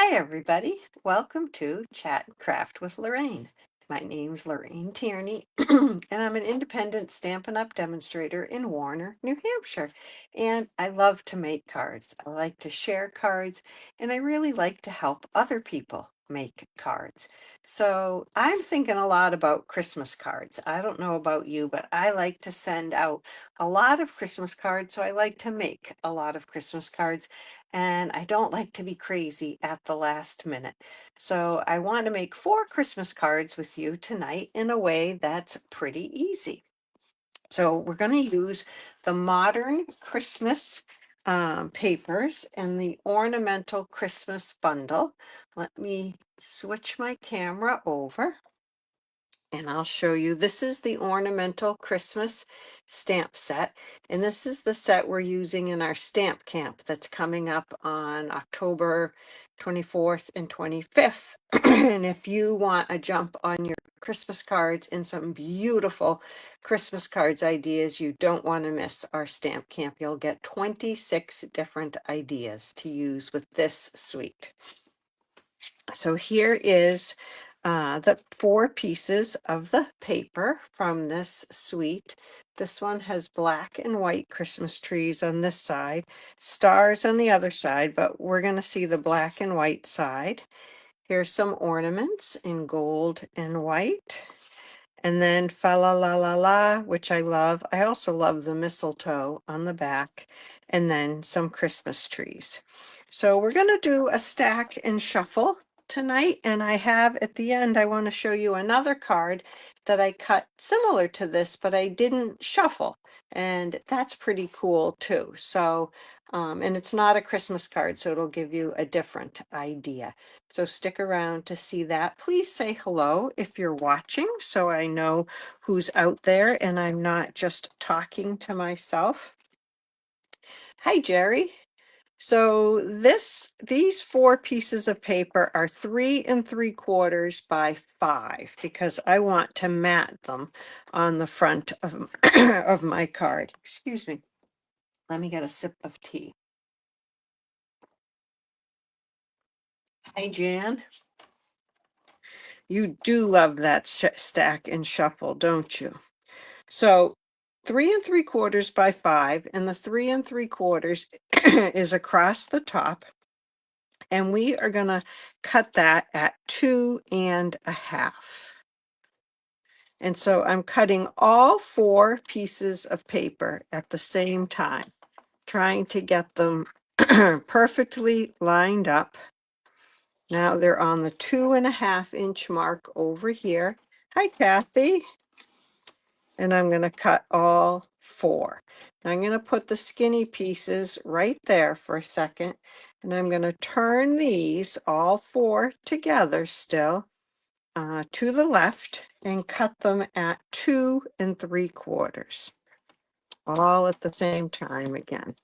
Hi, everybody. Welcome to Chat and Craft with Lorraine. My name's Lorraine Tierney, and I'm an independent Stampin' Up! Demonstrator in Warner, New Hampshire. And I love to make cards. I like to share cards, and I really like to help other people make cards. So I'm thinking a lot about Christmas cards. I don't know about you, but I like to send out a lot of Christmas cards, so I like to make a lot of Christmas cards and I don't like to be crazy at the last minute. So I want to make 4 Christmas cards with you tonight in a way that's pretty easy. So we're going to use the modern Christmas papers and the ornamental Christmas bundle. Let me switch my camera over. And I'll show you, this is the ornamental Christmas stamp set. And this is the set we're using in our stamp camp that's coming up on October 24th and 25th. And if you want a jump on your Christmas cards and some beautiful Christmas cards ideas, you don't want to miss our stamp camp. You'll get 26 different ideas to use with this suite. So here is the 4 pieces of the paper from this suite. This one has black and white Christmas trees on this side, stars on the other side, but we're going to see the black and white side. Here's some ornaments in gold and white. And then fa la la la la, which I love. I also love the mistletoe on the back, and then some Christmas trees. So we're going to do a stack and shuffle tonight. And I have at the end, I want to show you another card that I cut similar to this, but I didn't shuffle. And that's pretty cool too. So, and it's not a Christmas card, so it'll give you a different idea. So stick around to see that. Please say hello if you're watching so I know who's out there and I'm not just talking to myself. Hi, Jerry. So these 4 pieces of paper are 3 3/4 by 5 because I want to mat them on the front of, of my card. Excuse me. Let me get a sip of tea. Hi, Jan. You do love that stack and shuffle, don't you? So 3 3/4 by 5, and the 3 3/4 is across the top. And we are going to cut that at 2 1/2. And so I'm cutting all 4 pieces of paper at the same time, trying to get them perfectly lined up. Now they're on the 2 1/2 inch mark over here. Hi, Kathy. And I'm going to cut all 4. Now I'm going to put the skinny pieces right there for a second, and I'm going to turn these all 4 together still to the left and cut them at 2 3/4, all at the same time again.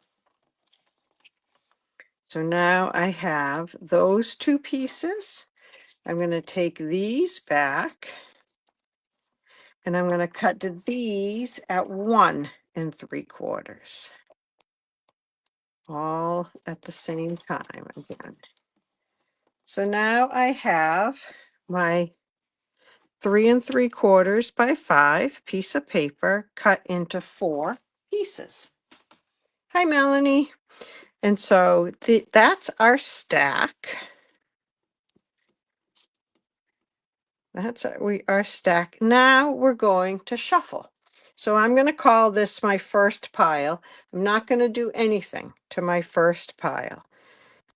So now I have those 2 pieces. I'm going to take these back, and I'm going to cut to these at 1 3/4. All at the same time again. So now I have my 3 3/4 by 5 piece of paper cut into 4 pieces. Hi, Melanie. And so that's our stack. Now we're going to shuffle. So I'm going to call this my first pile. I'm not going to do anything to my first pile.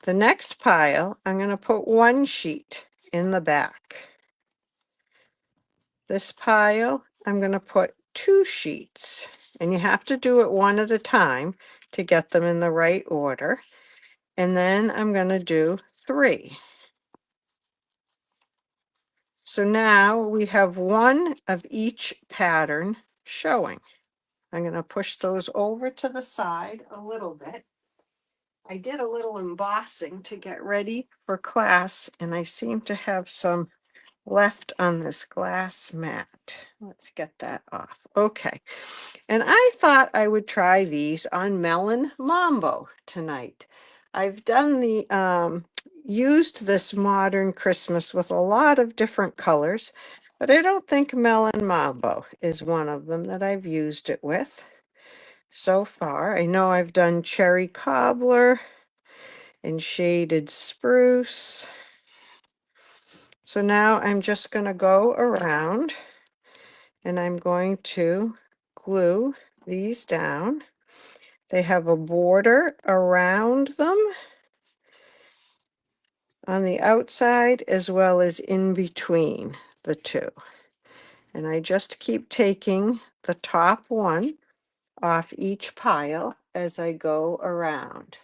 The next pile, I'm going to put 1 sheet in the back. This pile, I'm going to put 2 sheets, and you have to do it one at a time to get them in the right order. And then I'm going to do 3. So now we have 1 of each pattern showing. I'm going to push those over to the side a little bit. I did a little embossing to get ready for class, and I seem to have some left on this glass mat. Let's get that off. Okay. And I thought I would try these on Melon Mambo tonight. I've done the used this modern Christmas with a lot of different colors, but I don't think Melon Mambo is one of them that I've used it with so far. I know I've done cherry cobbler and shaded spruce. So now I'm just going to go around and I'm going to glue these down. They have a border around them on the outside as well as in between the two. And I just keep taking the top one off each pile as I go around.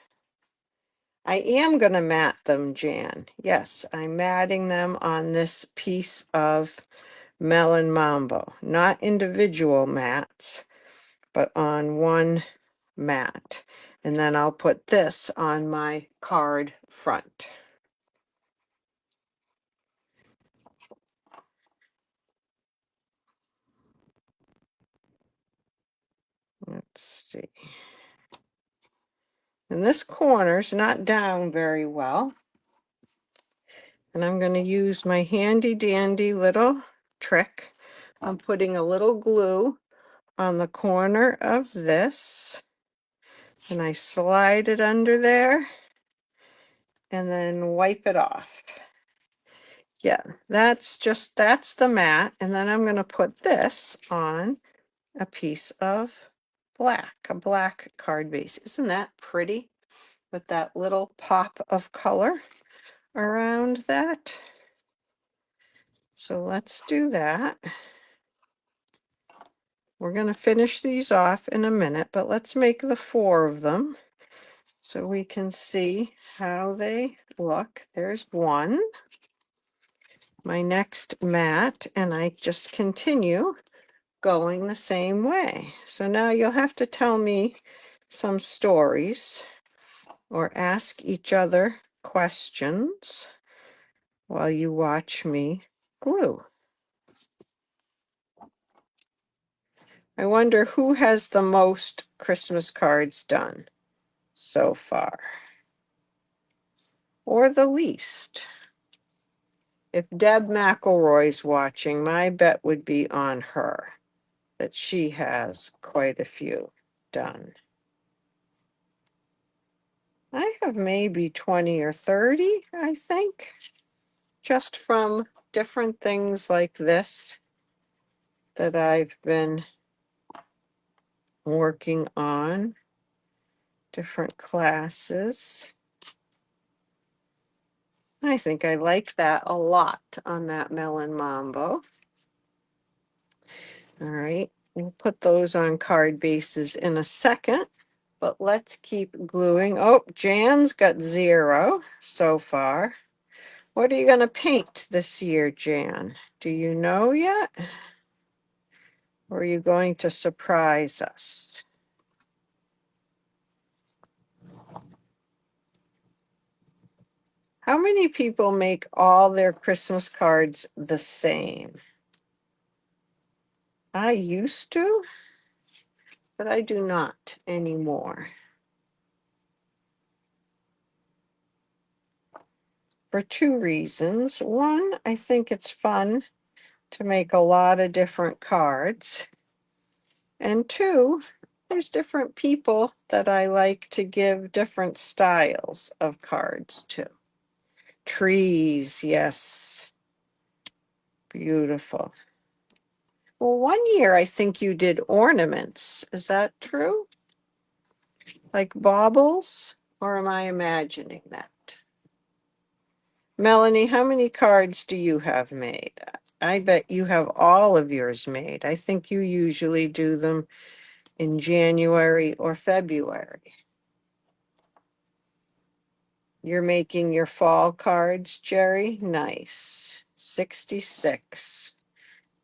I am going to mat them, Jan. Yes, I'm matting them on this piece of Melon Mambo. Not individual mats, but on one mat. And then I'll put this on my card front. Let's see. And this corner's not down very well. And I'm going to use my handy dandy little trick. I'm putting a little glue on the corner of this. And I slide it under there and then wipe it off. Yeah, that's the mat. And then I'm going to put this on a piece of a black card base. Isn't that pretty? With that little pop of color around that. So let's do that. We're going to finish these off in a minute, but let's make the 4 of them so we can see how they look. There's one. My next mat, and I just continue going the same way. So now you'll have to tell me some stories or ask each other questions while you watch me glue. I wonder who has the most Christmas cards done so far, or the least. If Deb McElroy's watching, my bet would be on her, that she has quite a few done. I have maybe 20 or 30, I think, just from different things like this that I've been working on, different classes. I think I like that a lot on that Melon Mambo. All right, we'll put those on card bases in a second, but let's keep gluing. Oh, Jan's got 0 so far. What are you going to paint this year, Jan? Do you know yet? Or are you going to surprise us? How many people make all their Christmas cards the same? I used to, but I do not anymore. For 2 reasons. One, I think it's fun to make a lot of different cards. And 2, there's different people that I like to give different styles of cards to. Trees, yes. Beautiful. Well, one year I think you did ornaments. Is that true? Like baubles? Or am I imagining that? Melanie, how many cards do you have made? I bet you have all of yours made. I think you usually do them in January or February. You're making your fall cards, Jerry? Nice. 66.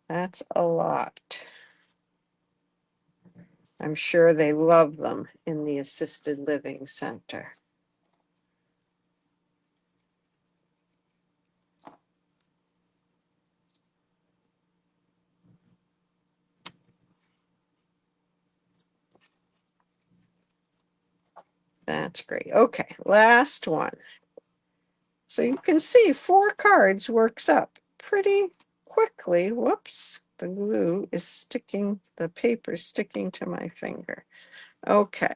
That's a lot. I'm sure they love them in the assisted living center. That's great. Okay, last one. So you can see 4 cards works up pretty quickly. Whoops, the glue is sticking, the paper's sticking to my finger. Okay,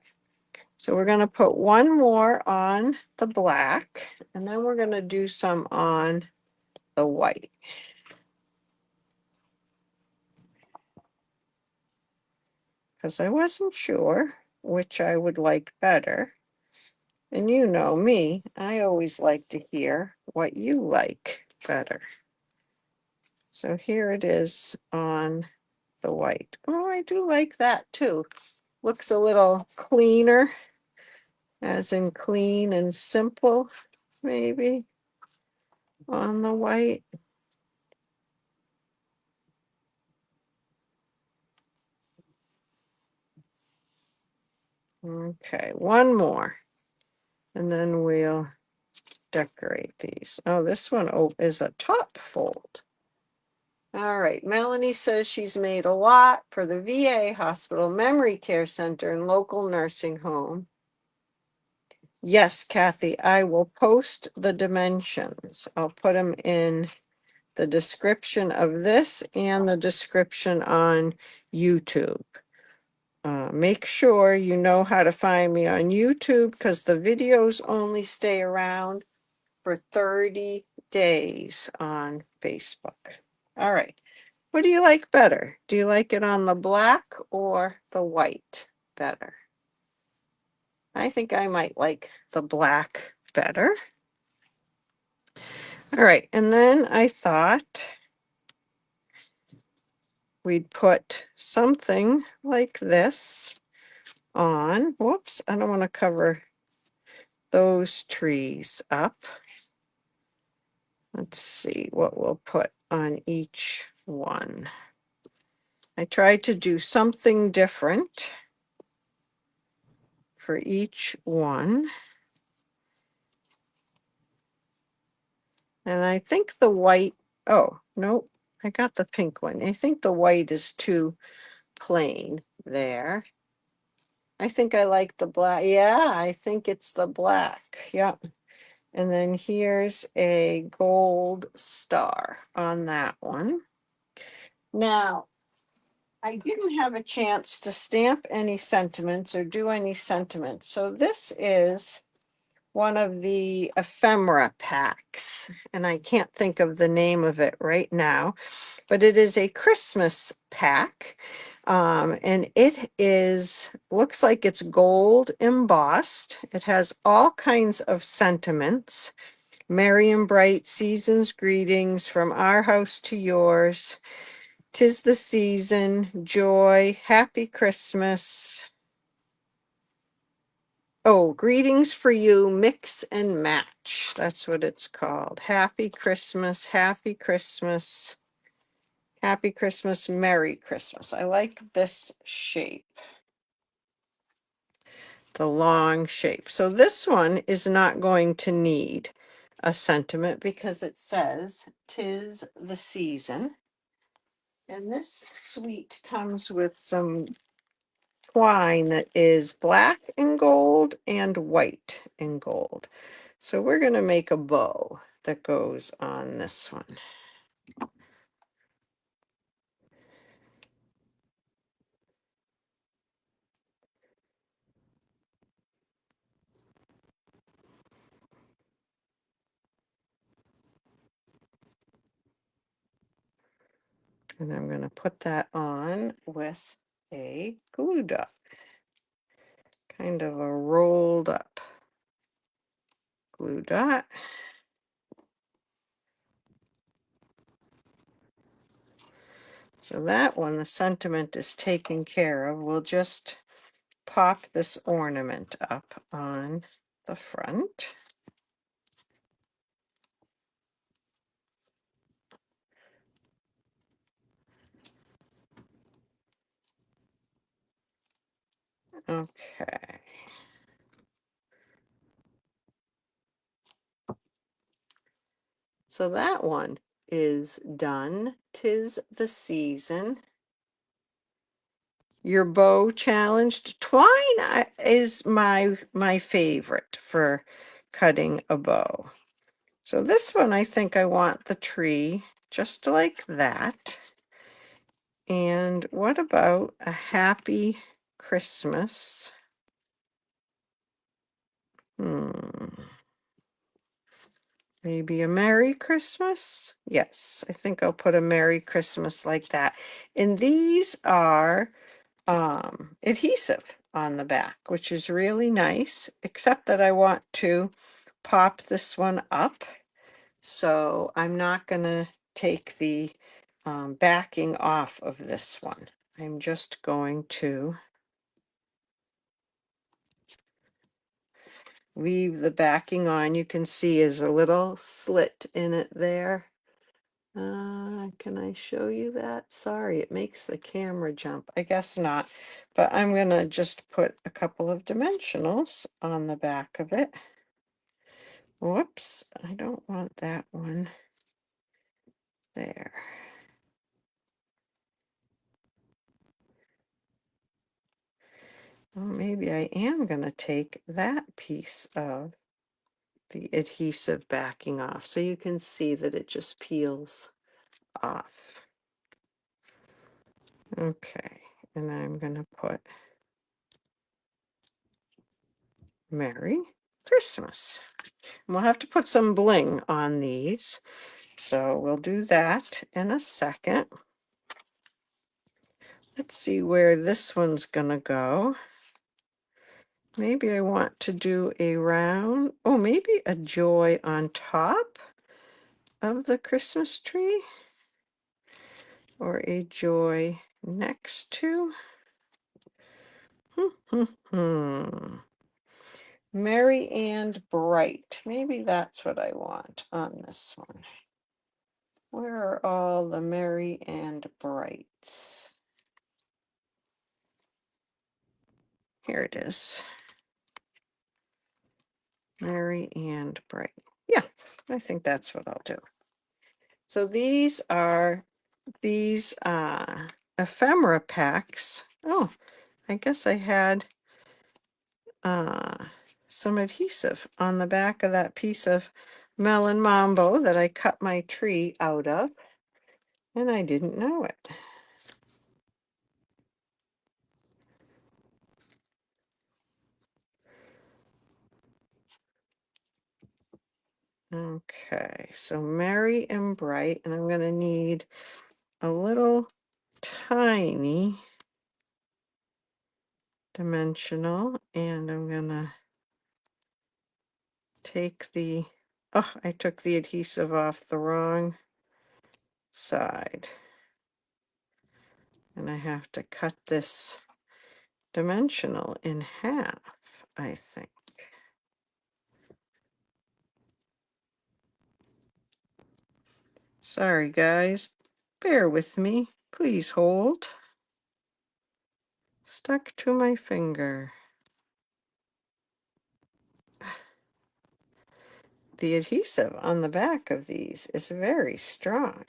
so we're going to put one more on the black, and then we're going to do some on the white. Because I wasn't sure which I would like better. And you know me, I always like to hear what you like better. So here it is on the white. Oh, I do like that too. Looks a little cleaner, as in clean and simple, maybe, on the white. Okay, one more. And then we'll decorate these. Oh, this one is a top fold. All right, Melanie says she's made a lot for the VA hospital, memory care center, and local nursing home. Yes, Kathy, I will post the dimensions. I'll put them in the description of this and the description on YouTube. Make sure you know how to find me on YouTube because the videos only stay around for 30 days on Facebook. All right. What do you like better? Do you like it on the black or the white better? I think I might like the black better. All right, and then I thought we'd put something like this on. Whoops, I don't want to cover those trees up. Let's see what we'll put on each one. I tried to do something different for each one. And I think the white, oh, no, I got the pink one. I think the white is too plain there. I think I like the black. Yeah, I think it's the black. Yep. And then here's a gold star on that one. Now, I didn't have a chance to stamp any sentiments or do any sentiments. So this is one of the ephemera packs, and I can't think of the name of it right now, but it is a Christmas pack. And it looks like it's gold embossed. It has all kinds of sentiments. Merry and bright season's greetings from our house to yours. 'Tis the season, joy, happy Christmas. Oh, greetings for you, mix and match. That's what it's called. Happy Christmas, happy Christmas, happy Christmas, Merry Christmas. I like this shape, the long shape. So this one is not going to need a sentiment because it says, "'Tis the season." And this suite comes with some twine that is black and gold and white and gold. So we're going to make a bow that goes on this one. And I'm going to put that on with a glue dot, kind of a rolled up glue dot. So that one, the sentiment is taken care of. We'll just pop this ornament up on the front. Okay. So that one is done. 'Tis the season. Your bow challenged. Twine is my favorite for cutting a bow. So this one, I think I want the tree just like that. And what about a happy Christmas? Maybe a Merry Christmas? Yes, I think I'll put a Merry Christmas like that. And these are adhesive on the back, which is really nice, except that I want to pop this one up. So I'm not going to take the backing off of this one. I'm just going to leave the backing on. You can see is a little slit in it there. Can I show you that? Sorry, it makes the camera jump. I guess not, but I'm gonna just put a couple of dimensionals on the back of it. Whoops, I don't want that one there. Well, maybe I am gonna take that piece of the adhesive backing off so you can see that it just peels off. Okay, and I'm gonna put Merry Christmas. And we'll have to put some bling on these, so we'll do that in a second. Let's see where this one's gonna go. Maybe I want to do a round, oh, maybe a joy on top of the Christmas tree, or a joy next to. Merry and bright. Maybe that's what I want on this one. Where are all the merry and brights? Here it is. Merry and bright. Yeah, I think that's what I'll do. So these are these ephemera packs. Oh, I guess I had some adhesive on the back of that piece of melon mambo that I cut my tree out of, and I didn't know it. Okay, so merry and bright, and I'm going to need a little tiny dimensional, and I'm going to take the, oh, I took the adhesive off the wrong side. And I have to cut this dimensional in half, I think. Sorry, guys. Bear with me. Please hold. Stuck to my finger. The adhesive on the back of these is very strong.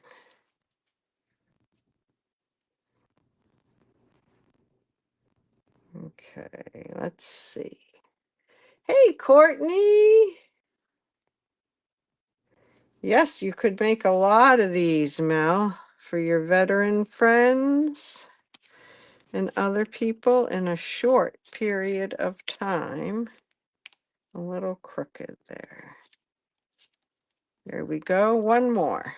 Okay, let's see. Hey, Courtney! Yes, you could make a lot of these, Mel, for your veteran friends and other people in a short period of time. A little crooked there. There we go. One more.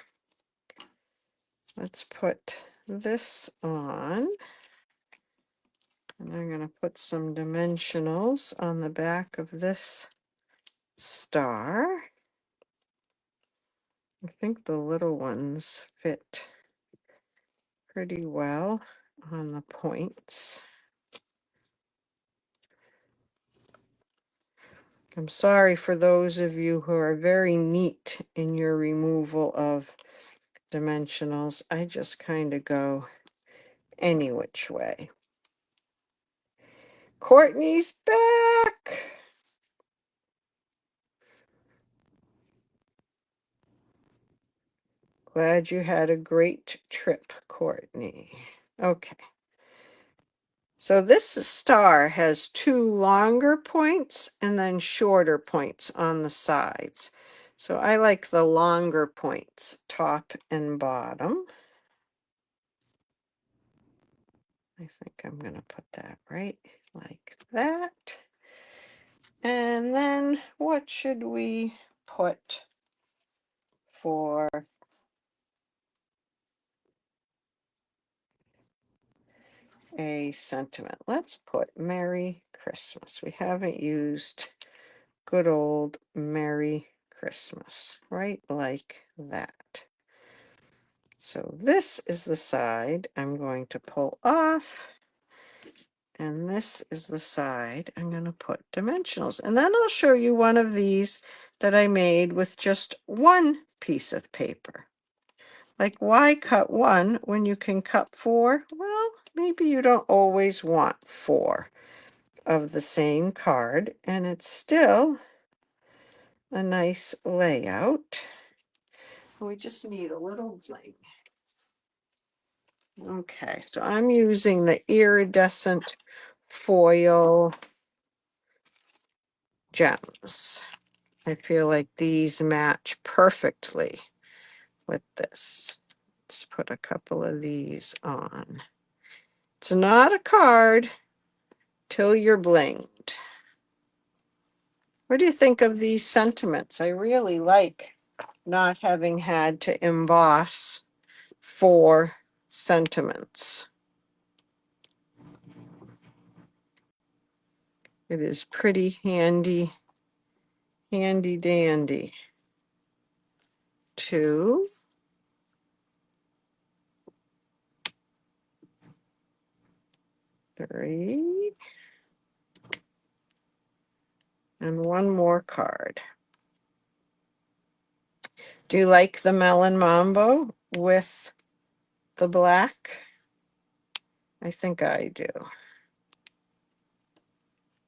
Let's put this on. And I'm going to put some dimensionals on the back of this star. I think the little ones fit pretty well on the points. I'm sorry for those of you who are very neat in your removal of dimensionals. I just kind of go any which way. Courtney's back. Glad you had a great trip, Courtney. Okay. So this star has two longer points and then shorter points on the sides. So I like the longer points, top and bottom. I think I'm going to put that right like that. And then what should we put for a sentiment? Let's put Merry Christmas. We haven't used good old Merry Christmas, right like that. So this is the side I'm going to pull off. And this is the side I'm going to put dimensionals. And then I'll show you one of these that I made with just one piece of paper. Like, why cut one when you can cut four? Well, maybe you don't always want four of the same card, and it's still a nice layout. We just need a little bling. Okay, so I'm using the iridescent foil gems. I feel like these match perfectly with this. Let's put a couple of these on. It's not a card till you're blinged. What do you think of these sentiments? I really like not having had to emboss 4 sentiments. It is pretty handy dandy. 2, 3, and one more card. Do you like the melon mambo with the black? I think I do.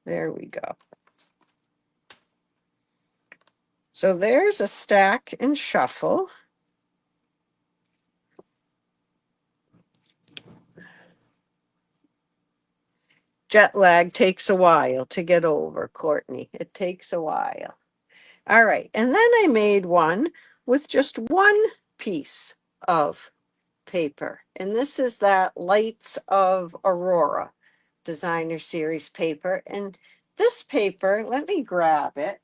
There we go. So there's a stack and shuffle. Jet lag takes a while to get over, Courtney. It takes a while. All right. And then I made one with just one piece of paper. And this is that Lights of Aurora designer series paper. And this paper, let me grab it.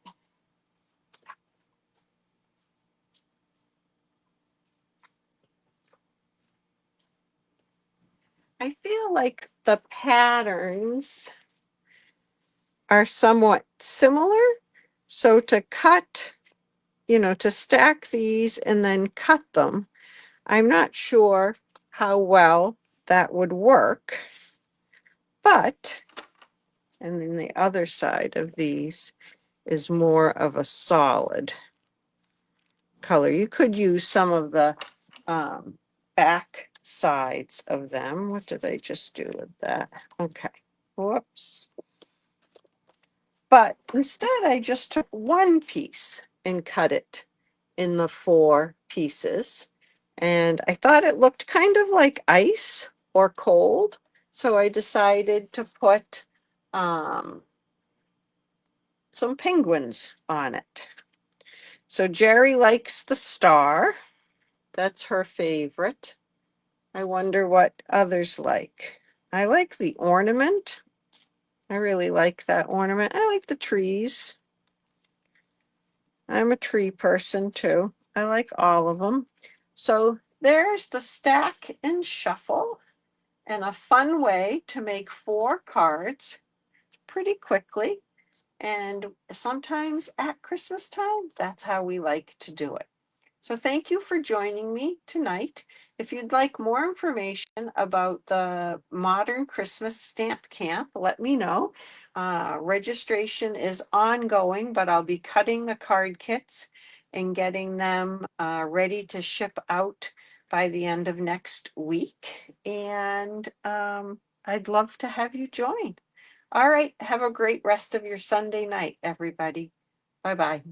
I feel like the patterns are somewhat similar. So to cut, to stack these and then cut them, I'm not sure how well that would work. But, and then the other side of these is more of a solid color. You could use some of the back sides of them. What did I just do with that? Okay. Whoops. But instead, I just took one piece and cut it in the 4 pieces. And I thought it looked kind of like ice or cold. So I decided to put some penguins on it. So Jerry likes the star. That's her favorite. I wonder what others like. I like the ornament. I really like that ornament. I like the trees. I'm a tree person too. I like all of them. So there's the stack and shuffle, and a fun way to make 4 cards pretty quickly. And sometimes at Christmas time, that's how we like to do it. So thank you for joining me tonight. If you'd like more information about the Modern Christmas Stamp Camp, let me know. Registration is ongoing, but I'll be cutting the card kits and getting them ready to ship out by the end of next week. And I'd love to have you join. All right. Have a great rest of your Sunday night, everybody. Bye-bye.